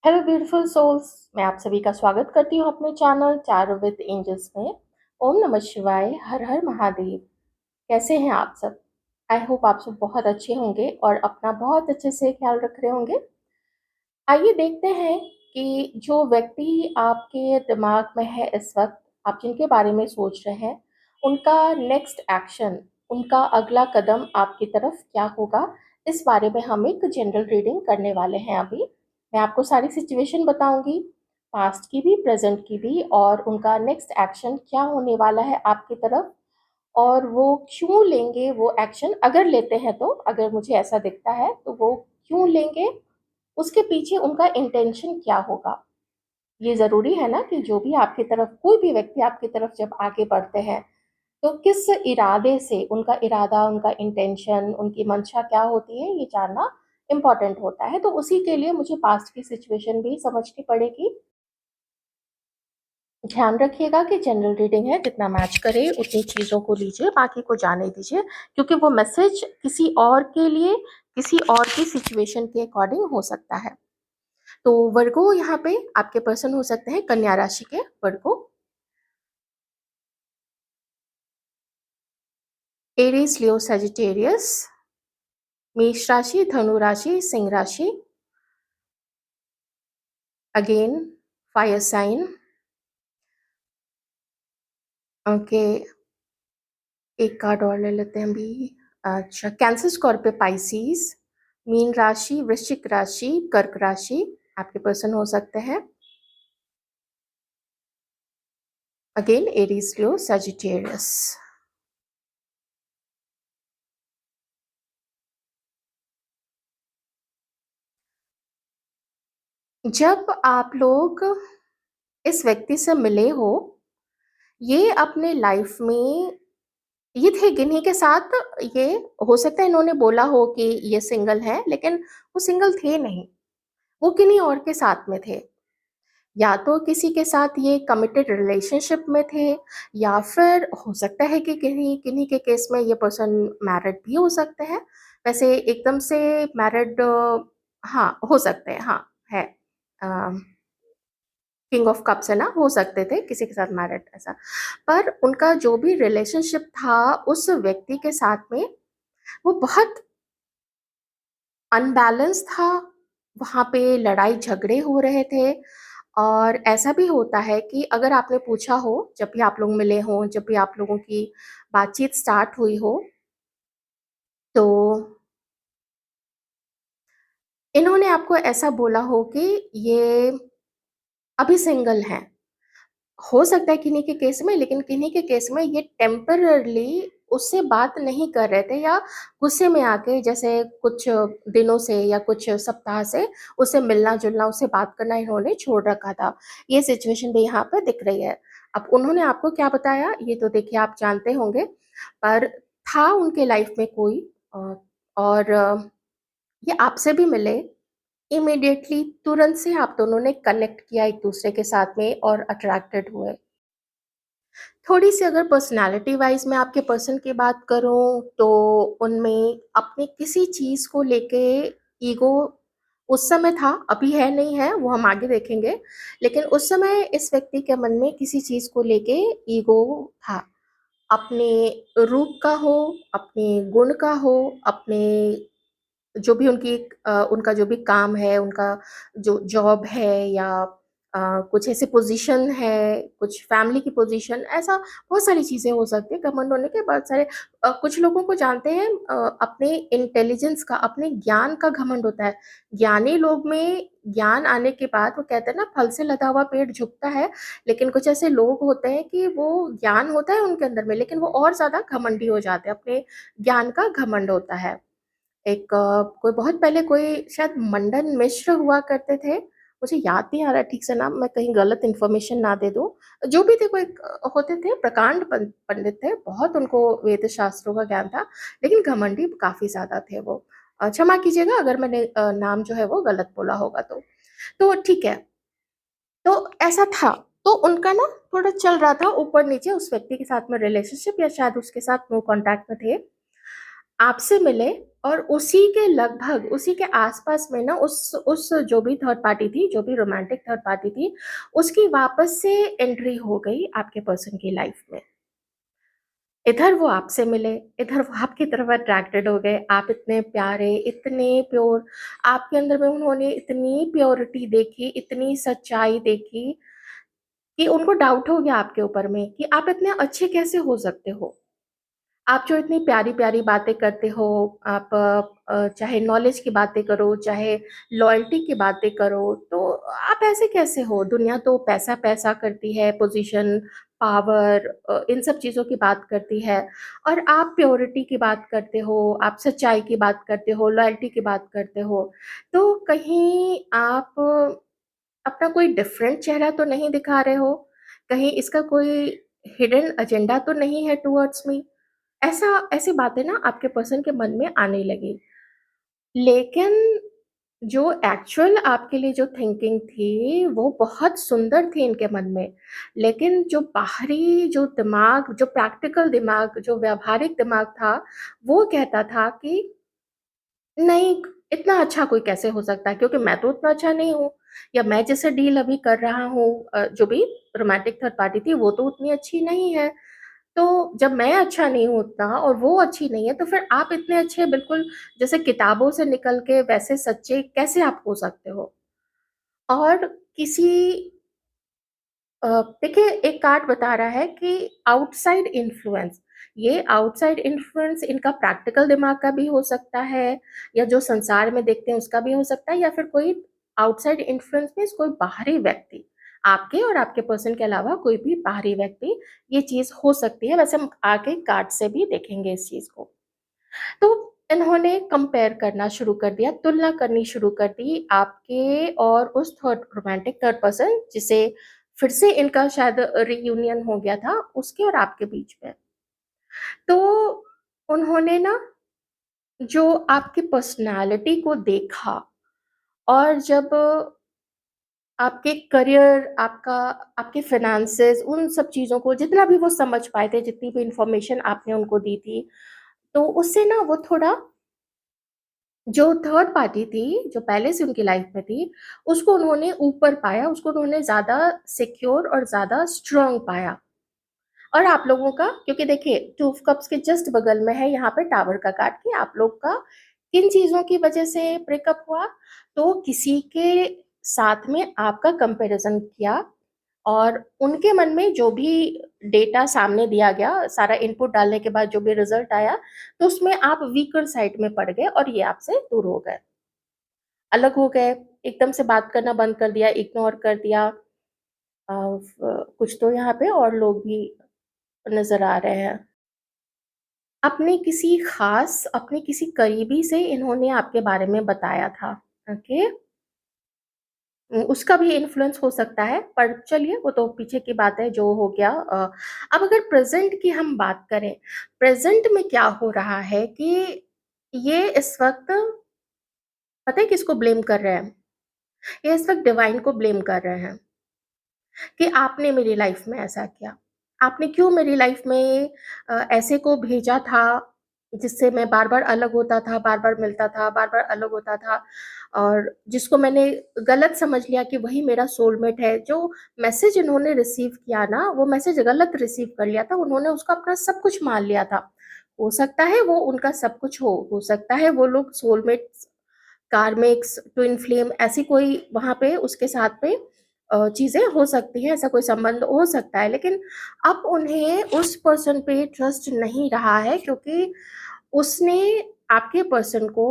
Hello beautiful souls. मैं आप सभी का स्वागत करती हूँ अपने चैनल चारू विद एंजल्स में। ओम नमः शिवाय, हर हर महादेव। कैसे हैं आप सब? आई होप आप सब बहुत अच्छे होंगे और अपना बहुत अच्छे से ख्याल रख रहे होंगे। आइए देखते हैं कि जो व्यक्ति आपके दिमाग में है इस वक्त, आप जिनके बारे में सोच रहे हैं, उनका नेक्स्ट एक्शन, उनका अगला कदम आपकी तरफ क्या होगा, इस बारे में हम एक जनरल रीडिंग करने वाले हैं। अभी मैं आपको सारी सिचुएशन बताऊंगी, पास्ट की भी प्रेजेंट की भी, और उनका नेक्स्ट एक्शन क्या होने वाला है आपकी तरफ, और वो क्यों लेंगे वो एक्शन, अगर लेते हैं तो, अगर मुझे ऐसा दिखता है तो वो क्यों लेंगे, उसके पीछे उनका इंटेंशन क्या होगा। ये ज़रूरी है ना कि जो भी आपकी तरफ, कोई भी व्यक्ति आपकी तरफ जब आगे बढ़ते हैं तो किस इरादे से, उनका इरादा, उनका इंटेंशन, उनकी मंशा क्या होती है, ये जानना इम्पोर्टेंट होता है। तो उसी के लिए मुझे पास्ट की सिचुएशन भी समझनी पड़ेगी। ध्यान रखिएगा कि जनरल रीडिंग है, जितना मैच करे उतनी चीज़ों को लीजिए, बाकी को जाने दीजिए, क्योंकि वो मैसेज किसी और के लिए, किसी और की सिचुएशन के अकॉर्डिंग हो सकता है। तो वर्गो यहाँ पे आपके पर्सन हो सकते हैं, कन्या राशि के वर्गो, एरीज, लियो, सेजिटेरियस, मेष राशि, धनु राशि, सिंह राशि, अगेन फायर साइन। ओके, एक कार्ड और ले लेते हैं अभी। अच्छा, कैंसर, स्कॉर्पियो, पाइसिस, मीन राशि, वृश्चिक राशि, कर्क राशि आपके पर्सन हो सकते हैं। अगेन एरीज, लियो, सेजिटेरियस। जब आप लोग इस व्यक्ति से मिले हो, ये अपने लाइफ में, ये थे किन्हीं के साथ, ये हो सकता है इन्होंने बोला हो कि ये सिंगल है, लेकिन वो सिंगल थे नहीं, वो किन्हीं और के साथ में थे। या तो किसी के साथ ये कमिटेड रिलेशनशिप में थे, या फिर हो सकता है कि किन्हीं किन्हीं के केस में ये पर्सन मैरिड भी हो सकते हैं। वैसे एकदम से मैरिड, हाँ हो सकते हैं, हाँ है। किंग ऑफ कप्स है ना, हो सकते थे किसी के साथ मैरिड ऐसा। पर उनका जो भी रिलेशनशिप था उस व्यक्ति के साथ में, वो बहुत अनबैलेंस था। वहाँ पे लड़ाई झगड़े हो रहे थे। और ऐसा भी होता है कि अगर आपने पूछा हो, जब भी आप लोग मिले हों, जब भी आप लोगों की बातचीत स्टार्ट हुई हो, तो इन्होंने आपको ऐसा बोला हो कि ये अभी सिंगल हैं। हो सकता है किन्हीं के केस में, लेकिन किन्हीं के केस में ये टेम्पररली उससे बात नहीं कर रहे थे, या गुस्से में आके, जैसे कुछ दिनों से या कुछ सप्ताह से उससे मिलना जुलना, उससे बात करना इन्होंने छोड़ रखा था। ये सिचुएशन भी यहाँ पर दिख रही है। अब उन्होंने आपको क्या बताया ये तो देखिए आप जानते होंगे, पर था उनके लाइफ में कोई, और ये आपसे भी मिले, इमीडिएटली तुरंत से आप दोनों ने कनेक्ट किया एक दूसरे के साथ में और अट्रैक्टेड हुए। थोड़ी सी अगर पर्सनालिटी वाइज मैं आपके पर्सन की बात करूं, तो उनमें अपने किसी चीज़ को लेके ईगो उस समय था, अभी है नहीं है वो हम आगे देखेंगे, लेकिन उस समय इस व्यक्ति के मन में किसी चीज़ को लेके ईगो था। अपने रूप का हो, अपने गुण का हो, अपने जो भी उनका जो भी काम है, उनका जो जॉब है, या कुछ ऐसे पोजीशन है, कुछ फैमिली की पोजीशन, ऐसा बहुत सारी चीज़ें हो सकती है घमंड होने के। बहुत सारे कुछ लोगों को जानते हैं, अपने इंटेलिजेंस का, अपने ज्ञान का घमंड होता है। ज्ञानी लोग में ज्ञान आने के बाद वो कहते हैं ना, फल से लदा हुआ पेड़ झुकता है। लेकिन कुछ ऐसे लोग होते हैं कि वो ज्ञान होता है उनके अंदर में, लेकिन वो और ज़्यादा घमंडी हो जाते हैं, अपने ज्ञान का घमंड होता है। एक कोई बहुत पहले कोई शायद मंडन मिश्र हुआ करते थे, मुझे याद नहीं आ रहा ठीक से नाम, मैं कहीं गलत इन्फॉर्मेशन ना दे दूँ। जो भी थे, कोई होते थे, प्रकांड पंडित थे, बहुत उनको वेद शास्त्रों का ज्ञान था, लेकिन घमंडी काफ़ी ज़्यादा थे वो। क्षमा कीजिएगा अगर मैंने नाम जो है वो गलत बोला होगा तो। तो ठीक है, तो ऐसा था। तो उनका ना थोड़ा चल रहा था ऊपर नीचे उस व्यक्ति के साथ में रिलेशनशिप, या शायद उसके साथ नो कॉन्टैक्ट में थे। आपसे मिले और उसी के लगभग उसी के आसपास में ना उस जो भी थर्ड पार्टी थी, जो भी रोमांटिक थर्ड पार्टी थी, उसकी वापस से एंट्री हो गई आपके पर्सन की लाइफ में। इधर वो आपसे मिले, इधर वो आपकी तरफ अट्रैक्टेड हो गए। आप इतने प्यारे, इतने प्योर, आपके अंदर में उन्होंने इतनी प्योरिटी देखी, इतनी सच्चाई देखी कि उनको डाउट हो गया आपके ऊपर में कि आप इतने अच्छे कैसे हो सकते हो? आप जो इतनी प्यारी-प्यारी बातें करते हो, आप चाहे नॉलेज की बातें करो, चाहे लॉयल्टी की बातें करो, तो आप ऐसे कैसे हो? दुनिया तो पैसा-पैसा करती है, पोज़ीशन, पावर इन सब चीज़ों की बात करती है और आप प्योरिटी की बात करते हो, आप सच्चाई की बात करते हो, लॉयल्टी की बात करते हो। तो कहीं आप अपना कोई डिफरेंट चेहरा तो नहीं दिखा रहे हो? कहीं इसका कोई हिडन एजेंडा तो नहीं है टुवर्ड्स मी? ऐसी बातें ना आपके पर्सन के मन में आने लगी। लेकिन जो एक्चुअल आपके लिए जो थिंकिंग थी, वो बहुत सुंदर थी इनके मन में। लेकिन जो बाहरी जो दिमाग, जो प्रैक्टिकल दिमाग, जो व्यावहारिक दिमाग था, वो कहता था कि नहीं, इतना अच्छा कोई कैसे हो सकता है? क्योंकि मैं तो उतना अच्छा नहीं हूँ या मैं जैसे डील अभी कर रहा हूँ जो भी रोमांटिक थर्ड पार्टी थी, वो तो उतनी अच्छी नहीं है। तो जब मैं अच्छा नहीं हूँ उतना और वो अच्छी नहीं है, तो फिर आप इतने अच्छे बिल्कुल जैसे किताबों से निकल के वैसे सच्चे कैसे आप हो सकते हो? और किसी अ, देखिए एक कार्ड बता रहा है कि आउटसाइड इन्फ्लुएंस, ये आउटसाइड इन्फ्लुएंस इनका प्रैक्टिकल दिमाग का भी हो सकता है या जो संसार में देखते हैं उसका भी हो सकता है या फिर कोई आउटसाइड इन्फ्लुएंस मीन्स कोई बाहरी व्यक्ति, आपके और आपके पर्सन के अलावा कोई भी बाहरी व्यक्ति, ये चीज़ हो सकती है। वैसे हम आगे कार्ड से भी देखेंगे इस चीज़ को। तो इन्होंने कंपेयर करना शुरू कर दिया, तुलना करनी शुरू कर दी आपके और उस थर्ड रोमांटिक थर्ड पर्सन जिसे फिर से इनका शायद रियूनियन हो गया था, उसके और आपके बीच में। तो उन्होंने ना जो आपकी पर्सनैलिटी को देखा और जब आपके करियर, आपका आपके फ़ाइनेंसेस उन सब चीज़ों को जितना भी वो समझ पाए थे, जितनी भी इन्फॉर्मेशन आपने उनको दी थी, तो उससे ना वो थोड़ा जो थर्ड पार्टी थी, जो पहले से उनकी लाइफ में थी, उसको उन्होंने ऊपर पाया, उसको उन्होंने ज़्यादा सिक्योर और ज़्यादा स्ट्रॉन्ग पाया। और आप लोगों का क्योंकि देखिए 2 ऑफ कप्स के जस्ट बगल में है यहाँ पे टावर का कार्ड कि आप लोग का किन चीज़ों की वजह से ब्रेकअप हुआ, तो किसी के साथ में आपका कंपैरिज़न किया और उनके मन में जो भी डेटा सामने दिया गया, सारा इनपुट डालने के बाद जो भी रिज़ल्ट आया, तो उसमें आप वीकर साइड में पड़ गए और ये आपसे दूर हो गए। अलग हो गए, एकदम से बात करना बंद कर दिया, इग्नोर कर दिया। अ, फ कुछ तो यहाँ पे और लोग भी नज़र आ रहे हैं। अपने किसी करीबी से इन्होंने आपके बारे में बताया था, ओके? उसका भी इन्फ्लुएंस हो सकता है, पर चलिए वो तो पीछे की बात है, जो हो गया। अब अगर प्रेज़ेंट की हम बात करें, प्रेज़ेंट में क्या हो रहा है कि ये इस वक़्त पता है किसको ब्लेम कर रहे हैं? ये इस वक़्त डिवाइन को ब्लेम कर रहे हैं। कि आपने मेरी लाइफ में ऐसा किया। आपने क्यों मेरी लाइफ में ऐसे को भेजा था, जिससे मैं बार-बार अलग होता था, बार-बार मिलता था, बार-बार अलग होता था और जिसको मैंने गलत समझ लिया कि वही मेरा सोलमेट है। जो मैसेज इन्होंने रिसीव किया ना, वो मैसेज गलत रिसीव कर लिया था। उन्होंने उसको अपना सब कुछ मान लिया था। हो सकता है वो उनका सब कुछ हो सकता है वो लोग सोलमेट्स, कार्मिक्स, ट्विन फ्लेम ऐसी कोई वहाँ पे उसके साथ में चीज़ें हो सकती हैं, ऐसा कोई संबंध हो सकता है, लेकिन अब उन्हें उस पर्सन पे ट्रस्ट नहीं रहा है क्योंकि उसने आपके पर्सन को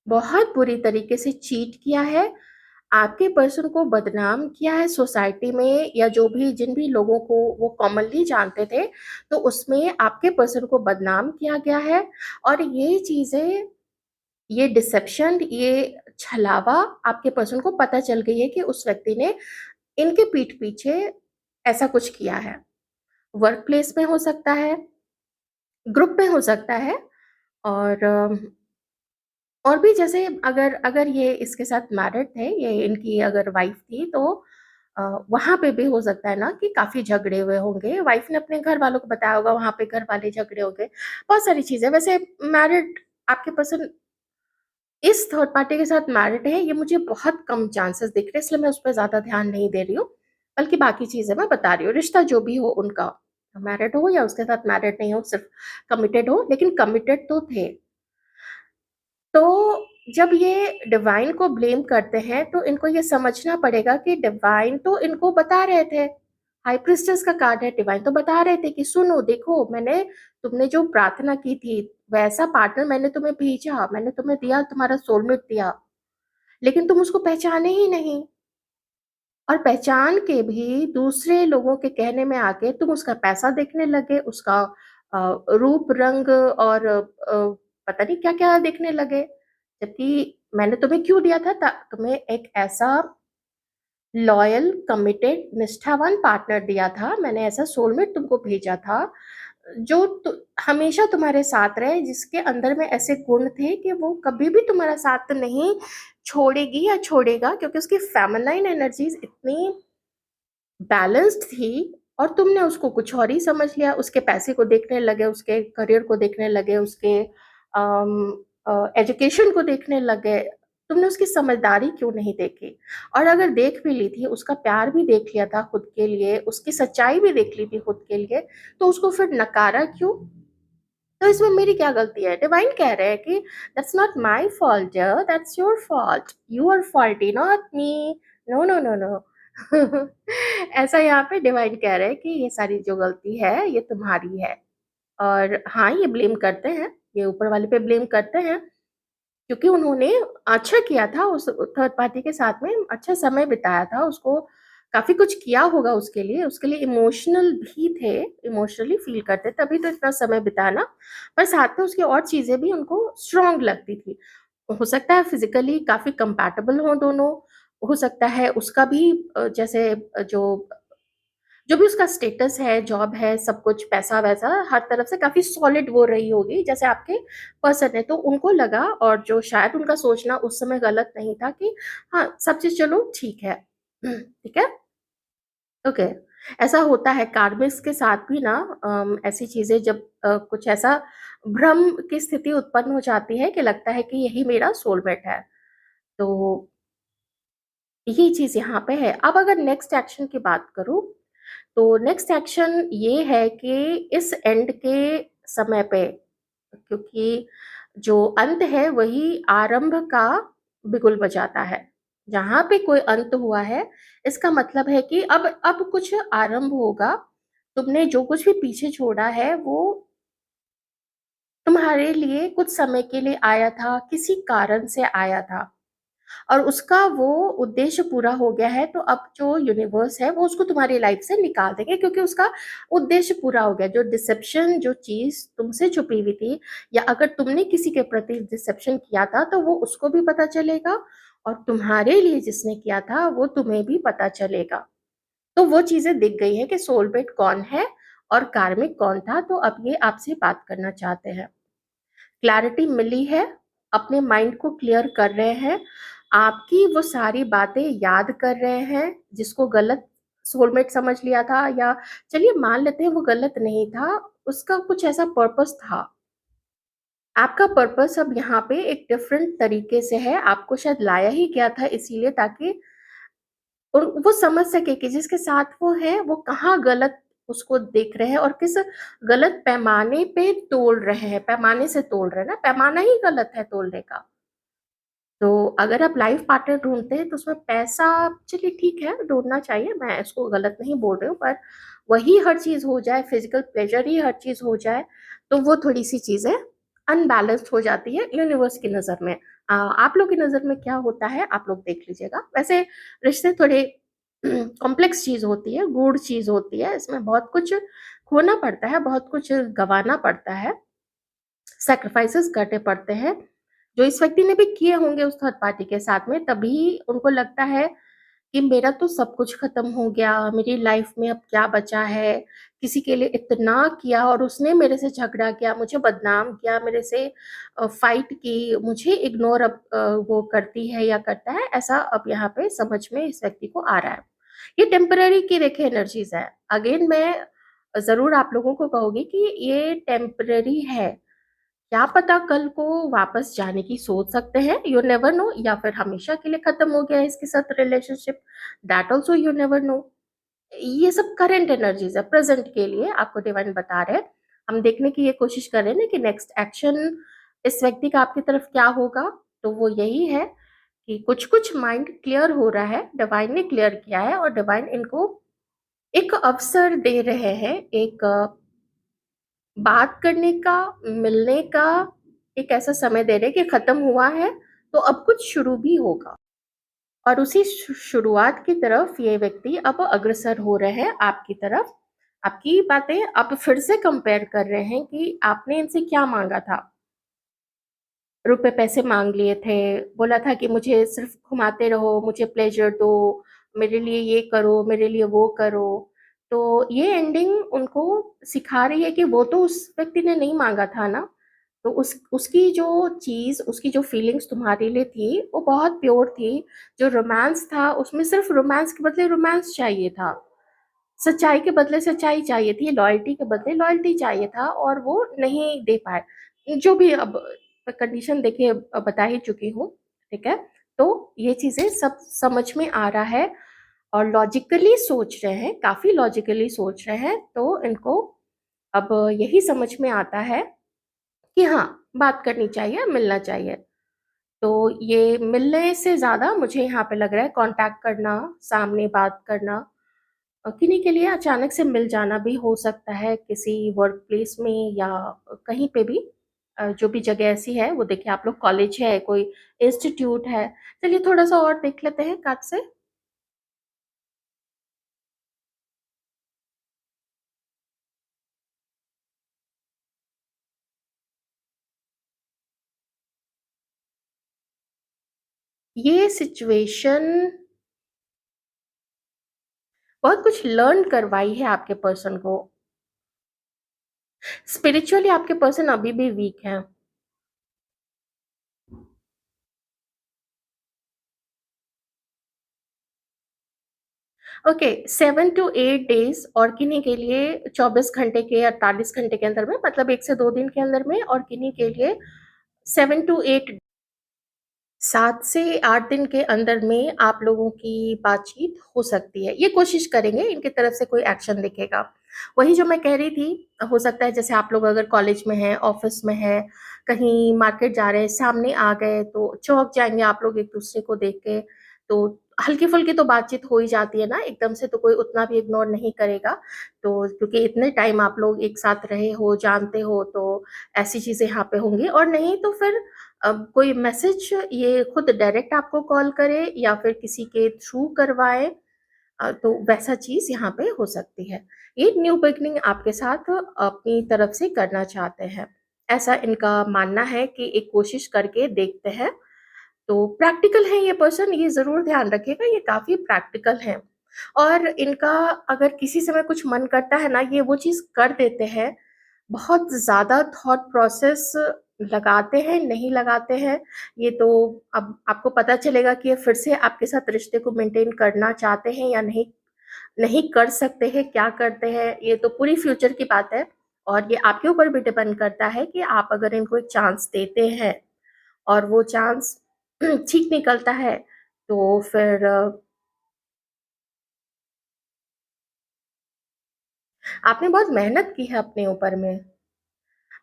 बहुत बुरी तरीके से चीट किया है, आपके पर्सन को बदनाम किया है सोसाइटी में या जो भी जिन भी लोगों को वो कॉमनली जानते थे, तो उसमें आपके पर्सन को बदनाम किया गया है और ये चीज़ें, ये डिसेप्शन, ये छलावा आपके पर्सन को पता चल गई है कि उस व्यक्ति ने इनके पीठ पीछे ऐसा कुछ किया है। वर्क प्लेस में हो सकता है, ग्रुप में हो सकता है और और भी जैसे अगर अगर ये इसके साथ मैरिड थे, ये इनकी अगर वाइफ थी तो वहाँ पे भी हो सकता है ना कि काफ़ी झगड़े हुए होंगे, वाइफ़ ने अपने घर वालों को बताया होगा, वहाँ पे घर वाले झगड़े होंगे, बहुत सारी चीज़ें। वैसे मैरिड आपके पर्सन इस थर्ड पार्टी के साथ मैरिड है, ये मुझे बहुत कम चांसेस दिख रहे हैं, इसलिए मैं उस पे ज़्यादा ध्यान नहीं दे रही हूँ, बल्कि बाकी चीज़ें मैं बता रही हूँ। रिश्ता जो भी हो उनका, मैरिड हो या उसके साथ मैरिड नहीं हो, सिर्फ़ कमिटेड हो, लेकिन कमिटेड तो थे। तो जब ये डिवाइन को ब्लेम करते हैं, तो इनको ये समझना पड़ेगा कि डिवाइन तो इनको बता रहे थे। हाई प्रीस्टेस का कार्ड है, डिवाइन तो बता रहे थे कि सुनो, देखो, मैंने तुमने जो प्रार्थना की थी, वैसा पार्टनर मैंने तुम्हें भेजा, मैंने तुम्हें दिया, तुम्हारा सोलमेट दिया, लेकिन तुम उसको पहचाने ही नहीं। और पहचान के भी दूसरे लोगों के कहने में आके तुम उसका पैसा देखने लगे, उसका रूप रंग और पता नहीं क्या क्या देखने लगे, जबकि मैंने तुम्हें क्यों दिया था, तुम्हें एक ऐसा लॉयल, कमिटेड, निष्ठावान पार्टनर दिया था, मैंने ऐसा सोलमेट तुमको भेजा था, जो हमेशा तुम्हारे साथ रहे, जिसके अंदर में ऐसे गुण थे कि वो कभी भी तुम्हारा साथ नहीं छोड़ेगी या छोड़ेगा, क्योंकि उसकी फेमिनाइन एनर्जीज इतनी बैलेंस्ड थी, और तुमने उसको कुछ और ही समझ लिया, उसके पैसे को देखने लगे, उसके करियर को देखने लगे, उसके एजुकेशन को देखने लगे। तुमने उसकी समझदारी क्यों नहीं देखी? और अगर देख भी ली थी, उसका प्यार भी देख लिया था खुद के लिए, उसकी सच्चाई भी देख ली थी खुद के लिए, तो उसको फिर नकारा क्यों? तो इसमें मेरी क्या गलती है? डिवाइन कह रहे हैं कि that's not my fault dear, that's your fault, you are faulty not me. No no no no. ऐसा यहाँ पे डिवाइन कह रहे हैं कि ये सारी जो गलती है ये तुम्हारी है। और हाँ, ये ब्लेम करते हैं, ये ऊपर वाले पे ब्लेम करते हैं, क्योंकि उन्होंने अच्छा किया था, उस थर्ड पार्टी के साथ में अच्छा समय बिताया था, उसको काफ़ी कुछ किया होगा उसके लिए इमोशनल भी थे, इमोशनली फ़ील करते, तभी तो इतना समय बिताना, पर साथ में उसकी और चीज़ें भी उनको स्ट्रॉन्ग लगती थी। हो सकता है फिज़िकली काफ़ी कंपैटिबल हों दोनों, हो सकता है उसका भी जैसे जो भी उसका स्टेटस है, जॉब है, सब कुछ पैसा-वैसा हर तरफ से काफ़ी सॉलिड वो रही होगी, जैसे आपके पर्सन है, तो उनको लगा, और जो शायद उनका सोचना उस समय गलत नहीं था कि हाँ, सब चीज़ चलो ठीक है। ठीक है? ओके। ऐसा होता है कार्मिक्स के साथ भी ना, ऐसी चीज़ें जब कुछ ऐसा भ्रम की स्थिति उत्पन्न हो जाती है कि लगता है कि यही मेरा सोलमेट है। तो ये चीज़ यहाँ पे है। अब अगर नेक्स्ट एक्शन की बात करूँ, तो नेक्स्ट एक्शन ये है कि इस एंड के समय पे, क्योंकि जो अंत है वही आरंभ का बिगुल बजाता है। जहाँ पे कोई अंत हुआ है, इसका मतलब है कि अब कुछ आरंभ होगा। तुमने जो कुछ भी पीछे छोड़ा है, वो तुम्हारे लिए कुछ समय के लिए आया था, किसी कारण से आया था। और उसका वो उद्देश्य पूरा हो गया है, तो अब जो यूनिवर्स है वो उसको तुम्हारी लाइफ से निकाल देंगे, क्योंकि उसका उद्देश्य पूरा हो गया। जो डिसेप्शन, जो चीज़ तुमसे छुपी हुई थी, या अगर तुमने किसी के प्रति डिसेप्शन किया था, तो वो उसको भी पता चलेगा, और तुम्हारे लिए जिसने किया था, वो तुम्हें भी पता चलेगा। तो वो चीज़ें दिख गई हैं कि सोलमेट कौन है और कार्मिक कौन था, तो अब ये आपसे बात करना चाहते हैं। क्लैरिटी मिली है, अपने माइंड को क्लियर कर रहे हैं, आपकी वो सारी बातें याद कर रहे हैं, जिसको गलत सोलमेट समझ लिया था, या चलिए मान लेते हैं वो गलत नहीं था, उसका कुछ ऐसा पर्पस था। आपका पर्पस अब यहाँ पे एक डिफरेंट तरीके से है, आपको शायद लाया ही गया था इसीलिए, ताकि वो समझ सके कि जिसके साथ वो है, वो कहाँ गलत उसको देख रहे हैं, और किस गलत पैमाने पे तोल रहे हैं, पैमाने से तोल रहे हैं ना, पैमाना ही गलत है तोलने का। तो अगर आप लाइफ पार्टनर ढूँढते हैं, तो उसमें पैसा, चलिए ठीक है, ढूँढना चाहिए, मैं इसको गलत नहीं बोल रही हूँ, पर वही हर चीज़ हो जाए, फिज़िकल प्लेज़र ही हर चीज़ हो जाए, तो वो थोड़ी-सी चीज़ें अनबैलेंस्ड हो जाती है यूनिवर्स की नज़र में। आप लोग की नज़र में क्या होता है, आप लोग देख लीजिएगा। वैसे रिश्ते थोड़े कॉम्प्लेक्स चीज़ होती है, गूढ़ चीज़ होती है, इसमें बहुत कुछ खोना पड़ता है, बहुत कुछ गँवाना पड़ता है, सैक्रिफाइसेस करने पड़ते हैं, जो इस व्यक्ति ने भी किए होंगे उस थर्ड पार्टी के साथ में, तभी उनको लगता है कि मेरा तो सब कुछ खत्म हो गया, मेरी लाइफ में अब क्या बचा है? किसी के लिए इतना किया और उसने मेरे से झगड़ा किया, मुझे बदनाम किया, मेरे से फाइट की, मुझे इग्नोर अब वो करती है या करता है, ऐसा अब यहाँ पे समझ में इस व्यक्ति को आ रहा है। ये टेम्पररी की देखिए एनर्जीज़ है। अगेन मैं ज़रूर आप लोगों को कहूँगी कि ये टेम्पररी है। क्या पता कल को वापस जाने की सोच सकते हैं, यू नेवर नो, या फिर हमेशा के लिए खत्म हो गया है इसके साथ relationship, that also you never know. ये सब करंट एनर्जीज है, प्रेजेंट के लिए आपको डिवाइन बता रहे हैं। हम देखने की ये कोशिश कर रहे हैं ना कि नेक्स्ट एक्शन इस व्यक्ति का आपकी तरफ क्या होगा। तो वो यही है कि कुछ कुछ माइंड क्लियर हो रहा है, डिवाइन ने क्लियर किया है, और डिवाइन इनको एक अवसर दे रहे हैं, एक बात करने का, मिलने का, एक ऐसा समय दे रहे हैं कि खत्म हुआ है तो अब कुछ शुरू भी होगा। और उसी शुरुआत की तरफ ये व्यक्ति अब अग्रसर हो रहे हैं आपकी तरफ। आपकी बातें अब फिर से कंपेयर कर रहे हैं कि आपने इनसे क्या मांगा था। रुपए पैसे मांग लिए थे, बोला था कि मुझे सिर्फ घुमाते रहो, मुझे प्लेजर दो, मेरे लिए ये करो, मेरे लिए वो करो। तो ये एंडिंग उनको सिखा रही है कि वो तो उस व्यक्ति ने नहीं मांगा था ना। तो उसकी जो चीज़, उसकी जो फीलिंग्स तुम्हारे लिए थी, वो बहुत प्योर थी। जो रोमांस था, उसमें सिर्फ रोमांस के बदले रोमांस चाहिए था। सच्चाई के बदले सच्चाई चाहिए थी, लॉयल्टी के बदले लॉयल्टी चाहिए था, और वो नहीं दे पाए। जो भी अब कंडीशन देखिए बता ही चुकी हूँ, ठीक है? तो ये चीज़ें सब समझ में आ रहा है, और लॉजिकली सोच रहे हैं, काफ़ी लॉजिकली सोच रहे हैं, तो इनको अब यही समझ में आता है कि हाँ, बात करनी चाहिए, मिलना चाहिए। तो ये मिलने से ज़्यादा मुझे यहाँ पे लग रहा है कॉन्टैक्ट करना, सामने बात करना। किन्हीं के लिए अचानक से मिल जाना भी हो सकता है, किसी वर्क प्लेस में या कहीं पे भी। जो भी जगह ऐसी है, वो देखिए आप लोग कॉलेज है, कोई इंस्टीट्यूट है। चलिए थोड़ा-सा और देख लेते हैं कार्ड से। ये सिचुएशन बहुत कुछ लर्न करवाई है आपके पर्सन को। स्पिरिचुअली आपके पर्सन अभी भी वीक हैं। ओके, 7 टू 8 डेज़, और किन्हीं के लिए 24 घंटे के, 48 घंटे के अंदर में, मतलब 1 से 2 दिन के अंदर में, और किन्हीं के लिए 7 टू 8, 7 से 8 दिन के अंदर में आप लोगों की बातचीत हो सकती है। ये कोशिश करेंगे, इनकी तरफ से कोई एक्शन दिखेगा। वही जो मैं कह रही थी, हो सकता है जैसे आप लोग अगर कॉलेज में हैं, ऑफ़िस में हैं, कहीं मार्केट जा रहे हैं, सामने आ गए तो चौंक जाएँगे आप लोग एक-दूसरे को देख के। तो हल्की-फुल्की तो बातचीत हो ही जाती है ना, एकदम से तो कोई उतना भी इग्नोर नहीं करेगा। तो क्योंकि इतने टाइम आप लोग एक साथ रहे हो, जानते हो, तो ऐसी चीज़ें यहाँ पे होंगी। और नहीं तो फिर कोई मैसेज ये खुद डायरेक्ट आपको कॉल करे या फिर किसी के थ्रू करवाए, तो वैसा चीज़ यहाँ पे हो सकती है। ये न्यू बिगिनिंग आपके साथ अपनी तरफ से करना चाहते हैं। ऐसा इनका मानना है कि एक कोशिश करके देखते हैं। तो प्रैक्टिकल है ये पर्सन, ये ज़रूर ध्यान रखिएगा, ये काफ़ी प्रैक्टिकल हैं। और इनका अगर किसी समय कुछ मन करता है ना, ये वो चीज़ कर देते हैं। बहुत ज़्यादा थॉट प्रोसेस लगाते हैं, नहीं लगाते हैं, ये तो अब आपको पता चलेगा कि ये फिर से आपके साथ रिश्ते को मेंटेन करना चाहते हैं या नहीं, नहीं कर सकते हैं, क्या करते हैं, ये तो पूरी फ्यूचर की बात है। और ये आपके ऊपर भी डिपेंड करता है कि आप अगर इनको एक चांस देते हैं और वो चांस ठीक निकलता है, तो फिर आपने बहुत मेहनत की है अपने ऊपर में।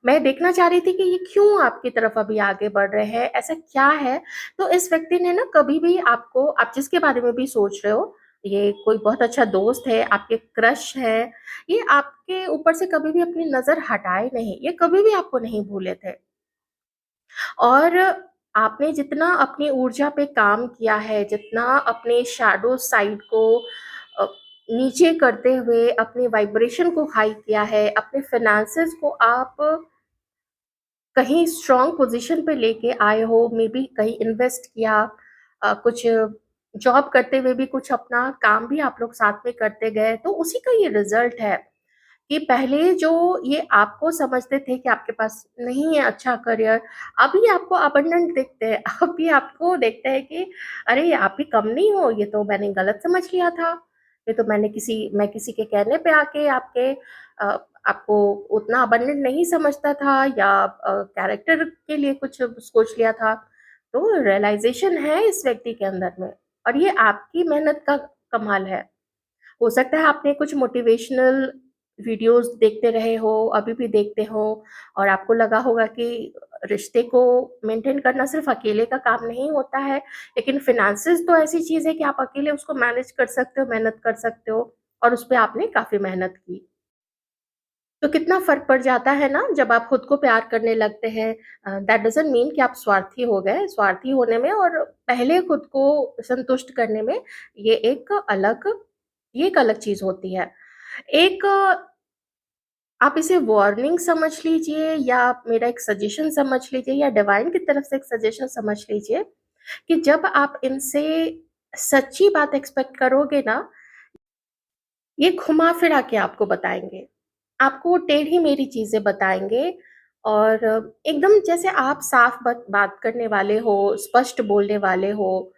मैं देखना चाह रही थी कि ये क्यों आपकी तरफ अभी आगे बढ़ रहे हैं, ऐसा क्या है? तो इस व्यक्ति ने ना कभी भी आपको, आप जिसके बारे में भी सोच रहे हो, ये कोई बहुत अच्छा दोस्त है, आपके क्रश है, ये आपके ऊपर से कभी भी अपनी नज़र हटाए नहीं, ये कभी भी आपको नहीं भूले थे। और आपने जितना अपनी ऊर्जा पे काम किया है, जितना अपने शैडो साइड को अ, नीचे करते हुए अपने वाइब्रेशन को हाई किया है, अपने फ़ाइनेंसेस को आप कहीं स्ट्रॉन्ग पोज़ीशन पे लेके आए हो, मेबी कहीं इन्वेस्ट किया, कुछ जॉब करते हुए भी कुछ अपना काम भी आप लोग साथ में करते गए, तो उसी का ये रिज़ल्ट है। कि पहले जो ये आपको समझते थे कि आपके पास नहीं है अच्छा करियर, अभी आपको अबंडेंट दिखते हैं। अभी आपको देखते हैं कि अरे! आप भी कम नहीं हो, ये तो मैंने गलत समझ लिया था। ये तो मैं किसी के कहने पे आके आपको उतना अबंडेंट नहीं समझता था या कैरेक्टर के लिए कुछ सोच लिया था। तो रियलाइज़ेशन है इस व्यक्ति के अंदर में और ये आपकी मेहनत का कमाल है। हो सकता है आपने कुछ मोटिवेशनल वीडियोस देखते रहे हो, अभी भी देखते हो और आपको लगा होगा कि रिश्ते को मेंटेन करना सिर्फ अकेले का काम नहीं होता है, लेकिन फिनेंसेस तो ऐसी चीज़ है कि आप अकेले उसको मैनेज कर सकते हो, मेहनत कर सकते हो और उसपे आपने काफ़ी मेहनत की। तो कितना फ़र्क पड़ जाता है ना जब आप खुद को प्यार करने लगते हैं। दैट डज़न्ट मीन कि आप स्वार्थी हो गए। स्वार्थी होने में और पहले खुद को संतुष्ट करने में ये एक अलग ये एक अलग चीज़ होती है। एक आप इसे वार्निंग समझ लीजिए या मेरा एक सजेशन समझ लीजिए या डिवाइन की तरफ से एक सजेशन समझ लीजिए कि जब आप इनसे सच्ची बात एक्सपेक्ट करोगे ना, ये घुमा-फिरा के आपको बताएँगे। आपको टेढ़ी-मेढ़ी चीज़ें बताएँगे और एकदम जैसे आप साफ बात करने वाले हो, स्पष्ट बोलने वाले हो,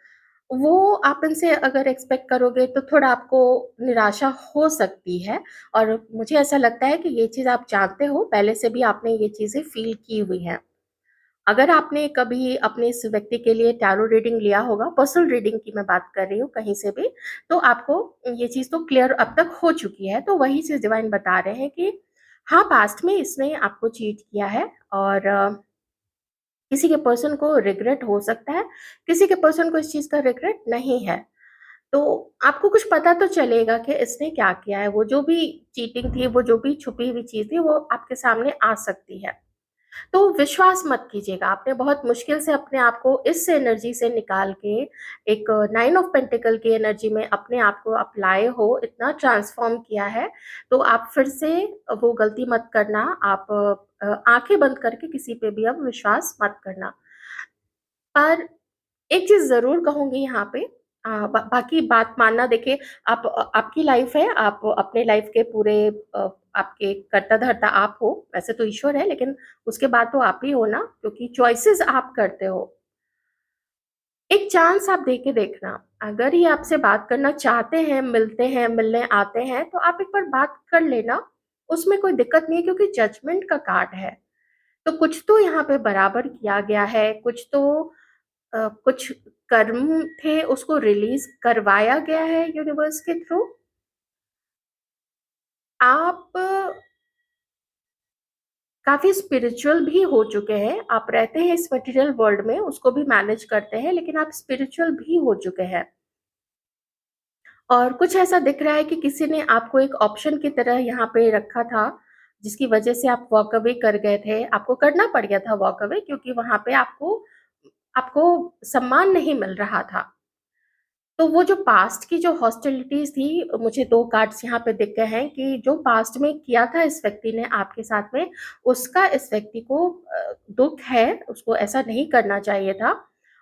वो आप इनसे अगर एक्सपेक्ट करोगे तो थोड़ा आपको निराशा हो सकती है और मुझे ऐसा लगता है कि ये चीज़ आप जानते हो, पहले से भी आपने ये चीज़ें फ़ील की हुई हैं। अगर आपने कभी अपने इस व्यक्ति के लिए टैरो रीडिंग लिया होगा, पर्सनल रीडिंग की मैं बात कर रही हूँ कहीं से भी, तो आपको ये चीज़ तो क्लियर अब तक हो चुकी है। तो वही चीज़ डिवाइन बता रहे हैं कि हाँ, पास्ट में इसने आपको चीट किया है और किसी के पर्सन को रिग्रेट हो सकता है, किसी के पर्सन को इस चीज़ का रिग्रेट नहीं है। तो आपको कुछ पता तो चलेगा कि इसने क्या किया है, वो जो भी चीटिंग थी, वो जो भी छुपी हुई चीज़ थी, वो आपके सामने आ सकती है। तो विश्वास मत कीजिएगा, आपने बहुत मुश्किल से अपने आप को इस एनर्जी से निकाल के एक 9 ऑफ पेंटिकल की एनर्जी में अपने आप को आप लाए हो, इतना ट्रांसफ़ॉर्म किया है, तो आप फिर से वो गलती मत करना, आप आँखें बंद करके किसी पे भी अब विश्वास मत करना। पर एक चीज़ ज़रूर कहूँगी यहाँ पे बाकी बात मानना देखिए आपकी लाइफ़ है, आप अपने लाइफ़ के पूरे आपके कर्ता-धर्ता आप हो, वैसे तो ईश्वर है लेकिन उसके बाद तो आप ही हो ना क्योंकि चॉइसेस आप करते हो। एक चांस आप दे के देखना, अगर ये आपसे बात करना चाहते हैं, मिलते हैं, मिलने आते हैं, तो आप एक बार बात कर लेना, उसमें कोई दिक्कत नहीं है क्योंकि जजमेंट का कार्ड है। तो कुछ तो यहाँ पे बराबर किया गया है, कुछ तो कुछ कर्म थे उसको रिलीज़ करवाया गया है यूनिवर्स के थ्रू। आप काफ़ी स्पिरिचुअल भी हो चुके हैं, आप रहते हैं इस मटेरियल वर्ल्ड में, उसको भी मैनेज करते हैं, लेकिन आप स्पिरिचुअल भी हो चुके हैं। और कुछ ऐसा दिख रहा है कि किसी ने आपको एक ऑप्शन की तरह यहाँ पे रखा था, जिसकी वजह से आप वॉक अवे कर गए थे। आपको करना पड़ गया था वॉक अवे क्योंकि वहाँ पे आपको आपको सम्मान नहीं मिल रहा था। तो वो जो पास्ट की जो हॉस्टिलिटीज़ थी, मुझे 2 कार्ड्स यहाँ पे दिख गए हैं कि जो पास्ट में किया था इस व्यक्ति ने आपके साथ में, उसका इस व्यक्ति को दुःख है, उसको ऐसा नहीं करना चाहिए था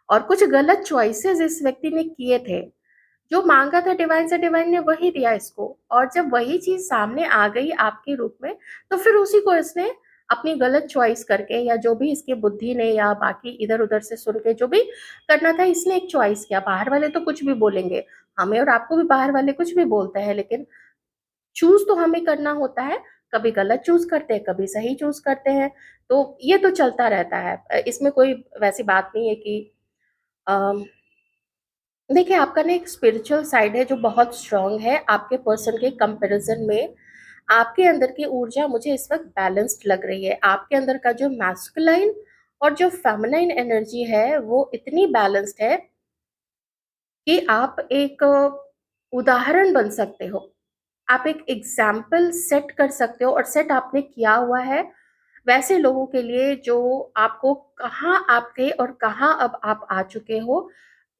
और कुछ गलत चॉइसेस इस व्यक्ति ने किए थे। जो माँगा था डिवाइन से डिवाइन ने वही दिया इसको और जब वही चीज़ सामने आ गई आपके रूप में, तो फिर उसी को इसने अपनी गलत चॉइस करके या जो भी इसकी बुद्धि ने या बाकी इधर-उधर से सुन के जो भी करना था इसने एक चॉइस किया। बाहर वाले तो कुछ भी बोलेंगे, हमें और आपको भी बाहर वाले कुछ भी बोलते हैं लेकिन चूज़ तो हमें करना होता है। कभी गलत चूज़ करते हैं, कभी सही चूज़ करते हैं, तो ये तो चलता रहता है। इसमें कोई वैसी बात नहीं है कि अ देखिए, आपका ना एक स्पिरिचुअल साइड है जो बहुत स्ट्रॉन्ग है, आपके पर्सन के कंपैरिज़न में आपके अंदर की ऊर्जा मुझे इस वक़्त बैलेंस्ड लग रही है। आपके अंदर का जो मैस्कुलाइन और जो फेमिनाइन एनर्जी है, वो इतनी बैलेंस्ड है कि आप एक उदाहरण बन सकते हो। आप एक एग्ज़ाम्पल सेट कर सकते हो और सेट आपने किया हुआ है, वैसे लोगों के लिए जो आपको कहाँ आप थे और कहाँ अब आप आ चुके हो।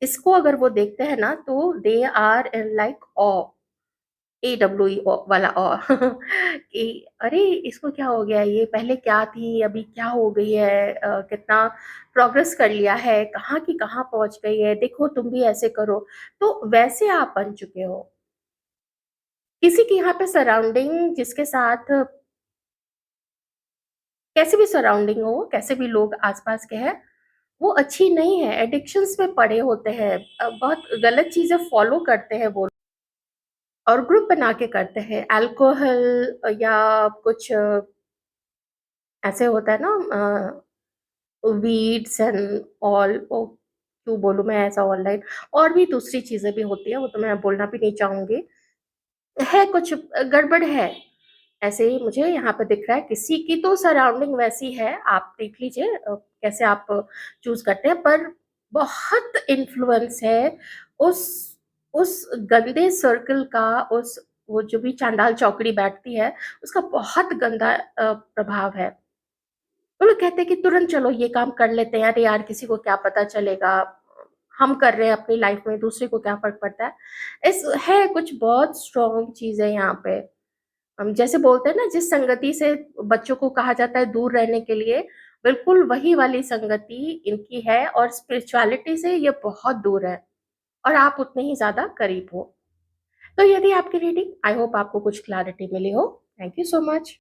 इसको अगर वो देखते हैं ना तो they are in like awe, AWE वाला कि अरे! इसको क्या हो गया? ये पहले क्या थी, अभी क्या हो गई है? कितना प्रोग्रेस कर लिया है, कहाँ की कहाँ पहुँच गई है, देखो तुम भी ऐसे करो। तो वैसे आप बन चुके हो। किसी की यहाँ पे सराउंडिंग जिसके साथ कैसी भी सराउंडिंग हो, कैसे भी लोग आस-पास के हैं, वो अच्छी नहीं है, एडिक्शंस में पड़े होते हैं बहुत गलत चीज़ें फ़ॉलो करते हैं वो और ग्रुप बना के करते हैं। अल्कोहल या कुछ ऐसे होता है ना, वीड्स एंड ऑल, ओ क्यों बोलूँ मैं ऐसा ऑनलाइन, और भी दूसरी चीज़ें भी होती हैं, वो तो मैं बोलना भी नहीं चाहूँगी। है कुछ गड़बड़ है। ऐसे ही मुझे यहाँ पे दिख रहा है, किसी की तो सराउंडिंग वैसी है, आप देख लीजिए कैसे आप चूज़ करते हैं, पर बहुत इन्फ्लुएंस है उस उस गंदे सर्कल का, उस वो जो भी चांडाल चौकड़ी बैठती है, उसका बहुत गंदा प्रभाव है। वो लोग कहते हैं कि तुरंत चलो ये काम कर लेते हैं, अरे यार किसी को क्या पता चलेगा, हम कर रहे हैं अपनी लाइफ में, दूसरे को क्या फ़र्क पड़ता है? इस है कुछ बहुत स्ट्रॉन्ग चीज़ें यहाँ पे। हम जैसे बोलते हैं ना, जिस संगति से बच्चों को कहा जाता है दूर रहने के लिए, बिल्कुल वही वाली संगति इनकी है, और स्पिरिचुअलिटी से ये बहुत दूर है, और आप उतने ही ज़्यादा करीब हो। तो यदि आपकी रीडिंग, आई होप आपको कुछ क्लैरिटी मिली हो। Thank you so much.